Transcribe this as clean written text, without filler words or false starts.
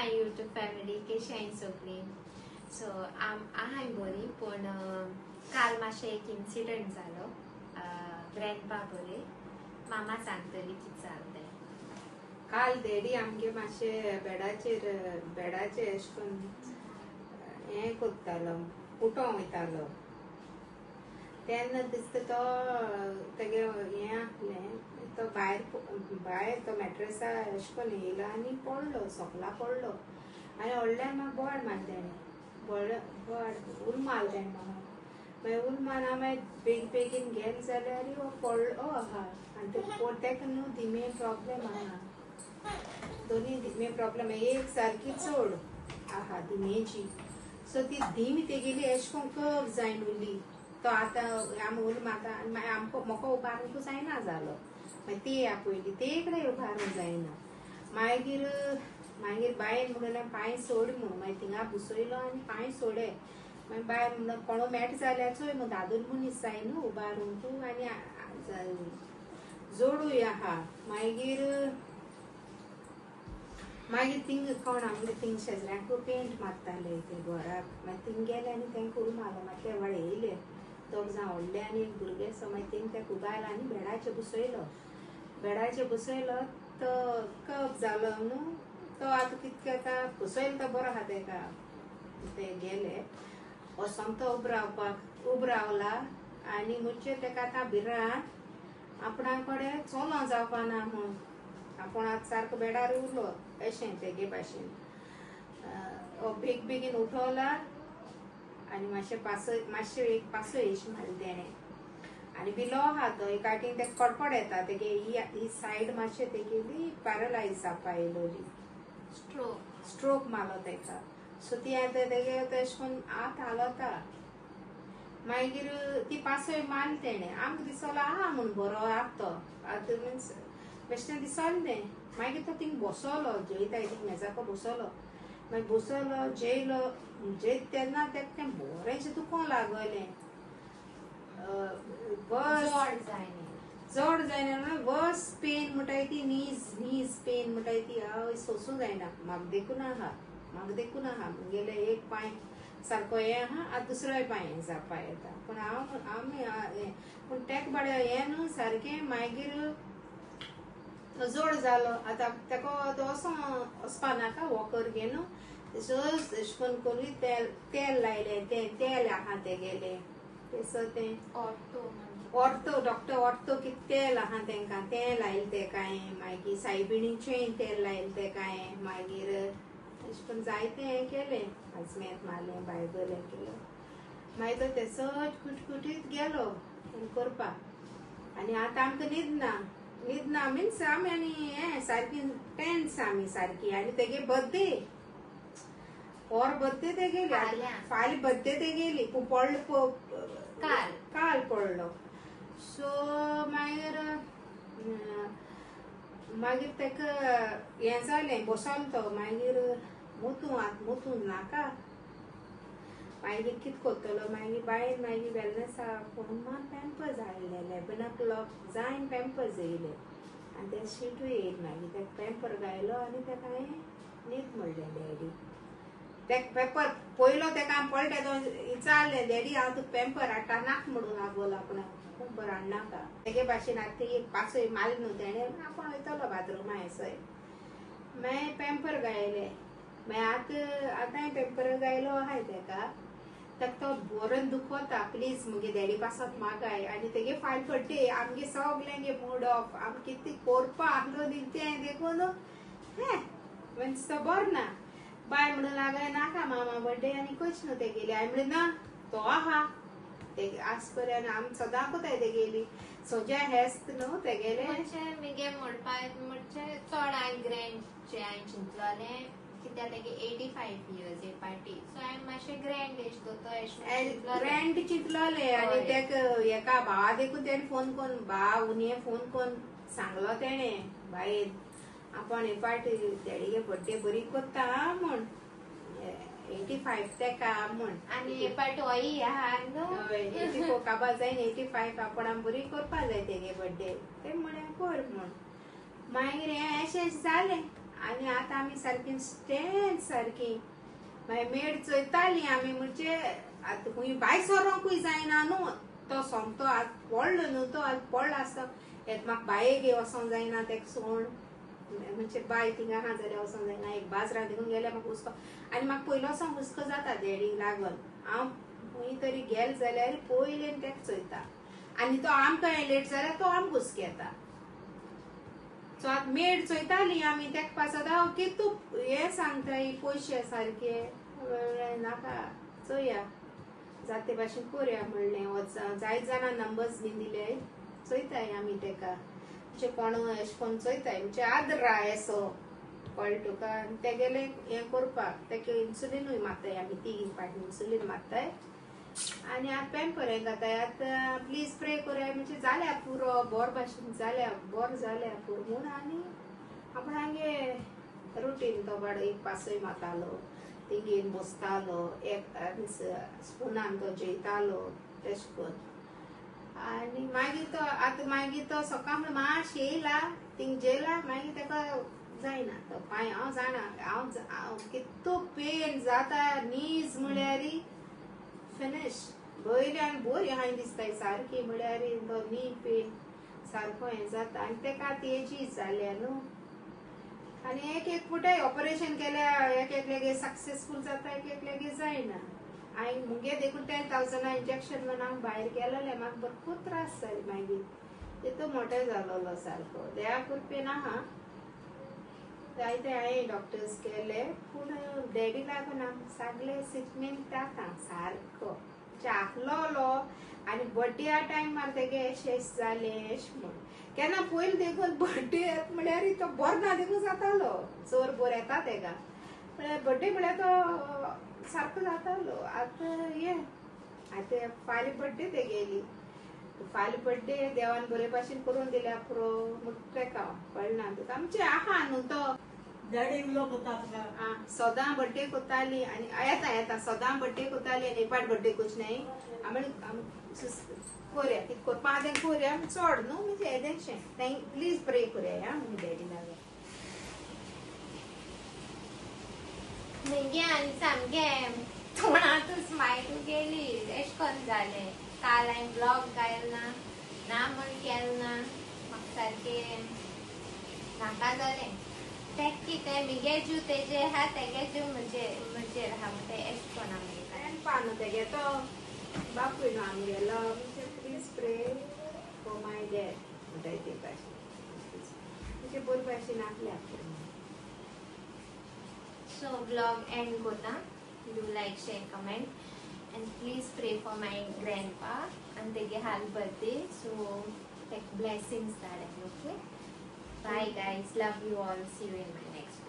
माय YouTube family कशी आहे सगळी. सो आहाय बरी, पण काल मातशें एक इन्सिडंट जालो. ग्रँडपा बरे मामा सांगतली कितें जालें तें. काल डॅडी आमगे मातशे बेडाचेर अशें करून हें कोत्तालो, उठोंक वयतालो. तेन्ना दिसता तो तेगे हें आसलें, तो भायर तो मॅट्रसा अशें करून येयलो आनी पडलो, सकला पडलो. आनी व्हडल्यान म्हाका बोवाळ मारलें तेणें, बोवाळ उलो मारलो तेणें म्हाका. मागीर उलो मारून हांव मागीर बेगीन गेलें जाल्यार हो पडलो आहा. आनी तेका न्हू धिमे प्रॉब्लेम आहा, दोनी धिमे प्रॉब्लेम, एक सारकी चड आहा धिमेची. सो ती धीम तेगेली अशें करून कर्व जायन उरली. तो आतां आमी उलो मारता आनी मागीर म्हाका उबारूंक जायना जालो. मागीर ती आपयली, ते कडेन उबारूंक जायना. मागीर बायल म्हणून पांय सोड म्हणून मागीर थिंगा बसयलो आनी पांय सोडे. मागीर बायल म्हणून कोणो मेट जाल्यार चोय म्हणून दादूल मनीस जाय न्हू उबारूंक आनी जोडूय आहा. मागीर थिंग कोण आमगे थिंग शेजऱ्यांक पेंट मारताले ते घराक. मागीर थिंग गेले आनी तेंका उलो मारलो. मागीर ते वाडे येयले, दोग जाण व्हडले आनी एक भुरगें. सो मागीर तेंक तेका उबारलो आनी बेडाचेर बसयलो. तो कप जालो न्हू. तो आतां कितें करता, बसयलो तो बरो आहा तेका. ते गेले वोसोन तो उब रावला आनी मुनचे तेका आतां भिरांत आपणा कडेन चोलो जावपाना म्हूण आपूण आतां सारको बेडार उरलो अशें तेगे भाशेन. बेगीन उठोला आनी मातशें एक पासो एश मारली तेणें. आनी भिलो आहा तो एक आटीन तेका कडपड येता. तेगे ही सायड मातशें तेगेली पॅरलायज जावपा येयलोली, स्ट्रोक मारलो तेका. सो ती आतां तेगे अशें करून हात हालोता. मागीर ती पासय मारली तेणें. आमकां दिसोलो आहा म्हूण बरो आहा तो आतां मिन्स बेश्टें दिसोलें तें. मागीर तो थिंग बसोलो, जेयताय थिंग मेजाको बसोलो. मागीर बसोलो, जेयलो. जेयत तेन्ना तेका तें बरेंशें दुखोंक लागलें. जड जायना बस पेन म्हणटाय ती, नीज पेन म्हणटाय ती हय सोसूं जायना. म्हाका देखून आहा म्हगेले एक पांय सारको हें आहा, आतां दुसरोय पांय जावपा येता. पूण पूण तेका बाडे हें न्हू सारकें. मागीर तो जड जालो. आतां तेका तो वचपा नाका वॉकर घेवन. तसोच अशें करून तेल लायलें. तेल आहा तेगेलें तें ऑर्थो डॉक्टर ऑर्थो कितें तेल आहा तेंकां तें लायलें तेकाय. मागीर सायबिणीचेंय तेल लायलें तेकाय. मागीर अशें करून जायतें हें केलें. आजमेत मारलें, बायबल हें केलो. मागीर तो तेसोच कुटकुटीत गेलो करपाक. आनी आतां आमकां न्हीद ना मिन्स आमी हें सारकी टेन्स आमी सारकी. आनी तेगे बर्थडे तेगेली फाल्यां बर्थडे तेगेली. पडलो काल पडलो. सो मागीर तेका हें जालें, बसोलो तो. मागीर मुतूं नाका. मागीर कितें कोत्तलो, मागीर बायल मागीर वेलनेसा फोन पॅम्पर्स हाडले. 11 o'clock जायन पॅम्पर्स येयले आनी ते शीटूय येयली. मागीर तेका पॅम्पर घायलो आनी तेका हांवें न्हीद म्हणलें डॅडी. तेका पेपर पयलो तेका हांव पळयलें विचारलें, डॅडी हांव तुका पॅम्पर हाडटा नाका म्हणून आगोलो आपणाक. पॅम्पर हाडनाका तेगे भाशेन. आतां एक पासय मारलो न्हू तेणें, आपूण वयतलो बाथरुमा हेसोय. मागीर पॅम्पर घायले. मागीर आतां पॅम्पर घायलो आहाय तेका तो बरो दुखोता. प्लीज मुगे डॅडी पासत मागाय. आनी तेगे फायल बड्डे आमगे सगल्यांगे मूड ऑफ. आमी कितें कोरपा आहलो तें देखून मीन्स तो बरो ना. बाय म्हणून लागय नाका मामा बड्डे आनी खंयच न्हू तेगेली. हांवें म्हणलें ना तो आहा तेगे आस बरें. आनी आमी सदां कोताय तेगेली सोज्या हेस्त न्हू तेगेले. मुगे म्हणचे चड हांवें ग्रँडचे हांवें चिंतलोलें कित्याक तेगे 85 years एक पार्टी. सो हांवें मातशें ग्रँड एश कोत्तो ग्रँड चिंतलोलें. आनी तेका हेका भावा देखून तेणें फोन कोन्न भाव उनिये फोन कोन्न सांगलो तेणें बायेन आपूण हे पार्टी डॅडीगे बड्डे बरी कोत्ता म्हूण 85 तेका म्हूण. आनी हे पार्टी होय आहा न्हू 84 काबार जायन 85 आपूण बरी करपा जाय तेगे बड्डे. ते म्हणे कोर म्हूण. मागीर हें अशें जालें. आणि आता आम्ही सारखी स्टँड सारखी मागीर मेड चोयताली आमी म्हणजे आतां खूंय भायर सरोंकूय जायना न्हू तो सोमतो आज पडलो न्हू तो आज पडलो आसता म्हाका बायेक वचोंक जायना तेका सोड म्हणजे बाय थिंगा आहा जाल्यार वचोंक जायना एक बाजरां देखून गेल्यार म्हाका हुस्को आनी म्हाका पयलो सोंग हुस्को जाता डॅडीक लागून हांव खंय तरी गेल जाल्यार पयलें तेका चोयता आनी तो आमकां लेट जाल्यार तो आमकां हुस्को येता सो आतां मेड चोयताली आमी तेका पासत कितू हें सांगताय पयशे सारके नाका चोया जाते भाशेन कोरया म्हणलें वचून जायत जाणां नंबर्स बीन दिले चोयताय आमी तेका म्हणजे कोण अशें कोन्न चोयताय म्हणजे आदरा एसो कळ्ळें तुका ते गेले हें करपाक तेका इन्सुलीनूय मारताय आमी तीन पाटी इन्सुलीन मारताय आनी आतां पॅम्पर हें घाताय आतां प्लीज प्रे कोराय म्हणजे जाल्या पुरो बोर भाशेन जाल्या बोर जाल्या पुरो म्हूण आनी आपण हांगे रुटीन तो बाड एक पासय मारतालो तिगेन बसतालो एक स्पुनान तो जेयतालो तेश कोन्न आनी मागीर तो आतां मागीर तो सकाळ म्हण मातशें येयला थिंग जेयला मागीर तेका जायना तो पांय हांव जाणा हांव कितू पेन जाता नीज म्हळ्यार फिनिश बरी आनी बरी हांवें दिसताय सारकी म्हळ्यार तो नी पेन सारको हें जाता आनी तेका आतां एजीस जाल्या न्हू आनी एक एक पुटे ऑपरेशन केल्यार एक एक लेगे सक्सेसफूल जाता एक एक लेगे जायना हांवें मुगे देखून 10,000 इंजेक्शन म्हणून हांव भायर गेलोलें म्हाका भरपूर त्रास जाले मागीर तितू मोठो जालोलो सारको देवा कृपेन आहा जायते हांवें डॉक्टर्स केले पूण डॅडी लागून आमकां सगळे सिटमेंट जाता सारको चाखलोलो आनी बड्डेया टायमार तेगे शेश जाले म्हूण केन्ना पयलीं देखून बड्डे येता म्हळ्यार तो बरो ना देखून जातालो चोर बोर येता तेका म्हळ्यार बड्डे म्हळ्यार तो सारको जातालो आतां हे आतां फाल्यां बड्डे तेगेली फाल्यां बड्डे देवान बरे भाशेन करून दिल्या पुरो म्हूण तेका कळना तुका आमचे आहा न्हू तो सदां बड्डे कोताली आनी येता सदां बड्डे कोताली आनी एपाट बड्डे कुछ नाही आमी कोरया कितें करपा आदें कोरया चड न्हू म्हणजे येदेशें प्लीज प्रे कोरया म्हणजे डॅडी लागून मगे आनी सामकें तोंडांतूच स्मायल गेली एश कोन्न जालें काल हांवें ब्लॉग घायलना ना म्हण केलना म्हाका सारकें नाका जालें तेक कितें मिगे जीव तेजे आहा तेगे जीव म्हणजे आहा म्हणटा एश कोन्न आमी पानो तेगे तो बापूय न्हू आमगेलो म्हणजे प्लीज प्रे फॉर माय डॅड म्हणटाय ते भाशेन म्हणजे बरे भाशेन आपल्या So vlog end kota. Do like, share, comment, and please pray for my grandpa and they have birthday. So take blessings that okay. Bye guys. Love you all. See you in my next.